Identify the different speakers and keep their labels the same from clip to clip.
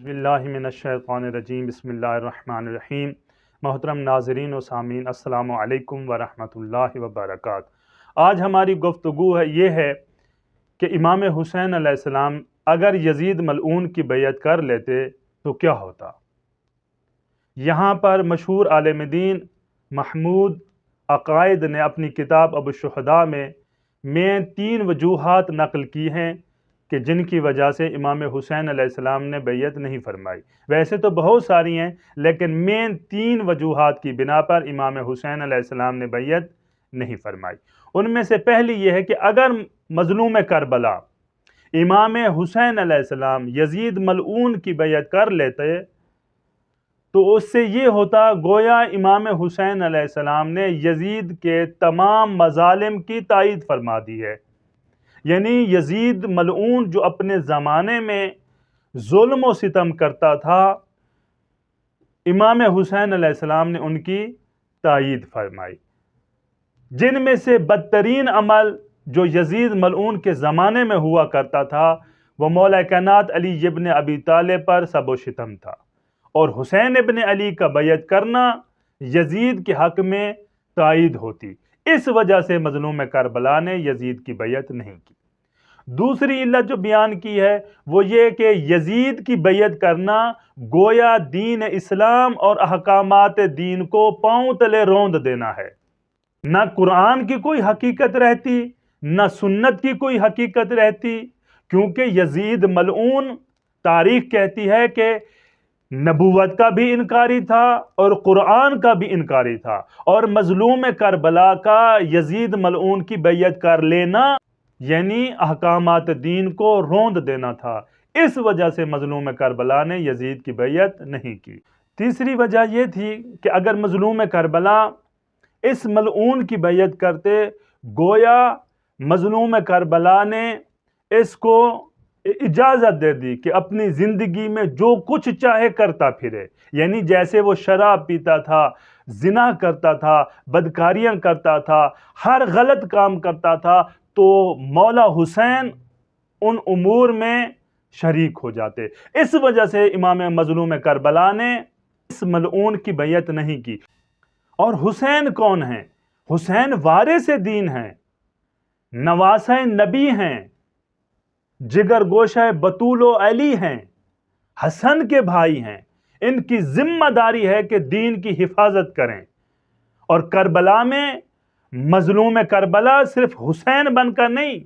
Speaker 1: औज़ुबिल्लाहिमिनश्शैतानिर्रजीम बिस्मिल्लाहिर्रहमानिर्रहीम। मोहतरम नाज़रीन व सामीन, अस्सलामु अलैकुम व रहमतुल्लाहि व बरकातुहू। आज हमारी गुफ्तगू ये है कि इमाम हुसैन अलैहिस्सलाम अगर यजीद मलऊन की बैयत कर लेते तो क्या होता। यहाँ पर मशहूर आलिम दीन महमूद अक़ाइद ने अपनी किताब अबू शुहदा में 3 वजूहात नकल की हैं कि जिनकी वजह से इमाम हुसैन अलैहिस्सलाम ने बैयत नहीं फरमाई। वैसे तो बहुत सारी हैं, लेकिन 3 वजूहात की बिना पर इमाम हुसैन अलैहिस्सलाम ने बैयत नहीं फरमाई। उनमें से पहली ये है कि अगर मज़लूम करबला इमाम हुसैन अलैहिस्सलाम यजीद मलऊन की बैयत कर लेते तो उससे ये होता गोया इमाम हुसैन अलैहिस्सलाम ने यजीद के तमाम मज़ालिम की तायीद फरमा दी है। यानी यजीद मलऊन जो अपने ज़माने में जुल्म व सितम करता था, इमाम हुसैन अलैहिस्सलाम ने उनकी तायीद फरमाई। जिनमें से बदतरीन अमल जो यजीद मलऊन के ज़माने में हुआ करता था वह मौला कायनात अली इब्न अबी तालिब पर सब व सितम था, और हुसैन इब्न अली का बैयत करना यजीद के हक़ में तायीद होती। इस वजह से मज़लूम करबला ने यजीद की बैयत नहीं की। दूसरी इल्लत जो बयान की है वो ये कि यजीद की बैयत करना गोया दीन इस्लाम और अहकामात दीन को पांव तले रौंद देना है। न कुरान की कोई हकीकत रहती, न सुन्नत की कोई हकीकत रहती, क्योंकि यजीद मलऊन तारीख कहती है कि नबूवत का भी इनकारी था और कुरान का भी इनकारी था, और मजलूम करबला का यजीद मलऊन की बैयत कर लेना यानी अहकामात दीन को रौंद देना था। इस वजह से मजलूम करबला ने यजीद की बैयत नहीं की। तीसरी वजह यह थी कि अगर मजलूम करबला इस मलऊन की बैयत करते गोया मजलूम करबला ने इसको इजाज़त दे दी कि अपनी ज़िंदगी में जो कुछ चाहे करता फिरे। यानी जैसे वो शराब पीता था, जिना करता था, बदकारियाँ करता था, हर गलत काम करता था, तो मौला हुसैन उन उमूर में शरीक हो जाते। इस वजह से इमाम मजलूम करबला ने इस मलऊन की बैयत नहीं की। और हुसैन कौन हैं? हुसैन वारिस दीन हैं, नवासा नबी हैं, जिगर गोशा बतूलो अली हैं, हसन के भाई हैं। इनकी जिम्मेदारी है कि दीन की हिफाजत करें। और करबला में मजलूम करबला सिर्फ हुसैन बनकर नहीं,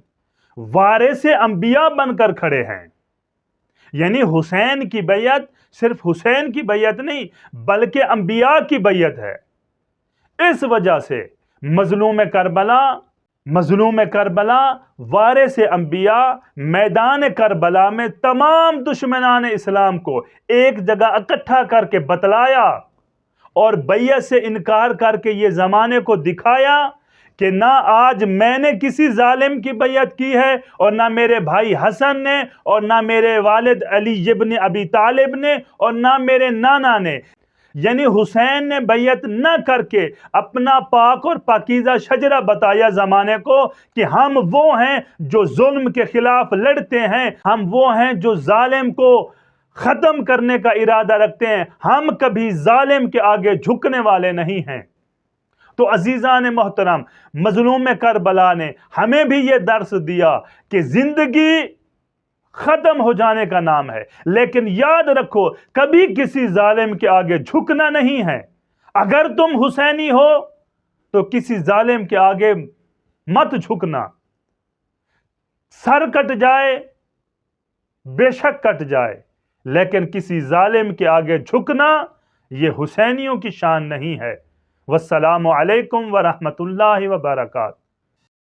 Speaker 1: वारिस अंबिया बनकर खड़े हैं। यानी हुसैन की बैयत सिर्फ हुसैन की बैयत नहीं बल्कि अंबिया की बैयत है। इस वजह से मजलूम करबला वारिस अंबिया मैदान करबला में तमाम दुश्मनान इस्लाम को एक जगह इकट्ठा करके बतलाया और बैयत से इनकार करके ये ज़माने को दिखाया कि ना आज मैंने किसी जालिम की बैयत की है, और ना मेरे भाई हसन ने, और ना मेरे वालिद अली इब्न अबी तालिब ने, और ना मेरे नाना ने। यानी हुसैन ने बैयत न करके अपना पाक और पाकीज़ा शजरा बताया ज़माने को कि हम वो हैं जो जुल्म के खिलाफ लड़ते हैं, हम वो हैं जो जालिम को ख़त्म करने का इरादा रखते हैं, हम कभी जालिम के आगे झुकने वाले नहीं हैं। तो अजीज़ान मोहतरम, मजलूम करबला ने हमें भी ये दर्स दिया कि ज़िंदगी ख़त्म हो जाने का नाम है, लेकिन याद रखो कभी किसी जालिम के आगे झुकना नहीं है। अगर तुम हुसैनी हो तो किसी जालिम के आगे मत झुकना। सर कट जाए बेशक कट जाए, लेकिन किसी जालिम के आगे झुकना ये हुसैनियों की शान नहीं है। वस्सलामु अलैकुम व रहमतुल्लाहि व बरकातुहू।